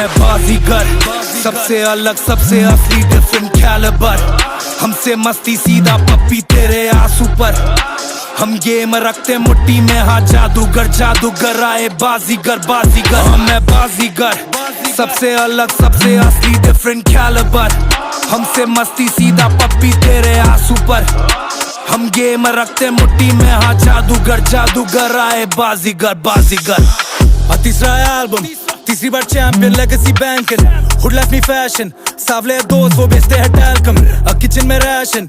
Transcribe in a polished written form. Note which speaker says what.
Speaker 1: है बाजीगर, सबसे अलग सबसे असली डिफरेंट कैलिबर। हमसे मस्ती सीधा पप्पी तेरे आंसू पर। हम गेम रखते मुट्ठी में, हाँ जादूगर जादूगर आए बाजीगर बाजीगर। हम है बाजीगर, सबसे अलग सबसे असली डिफरेंट कैलिबर। हमसे मस्ती सीधा पप्पी तेरे आंसू पर। हम गेम रखते मुट्ठी में, हाँ जादूगर जादूगर आए बाजीगर बाजीगर।
Speaker 2: तीसरा एल्बम, तीसरी बार champion, legacy banking, hood life में फैशन, सावले दोस्त वो बेचते हैं टैल्कम, किचन में राशन,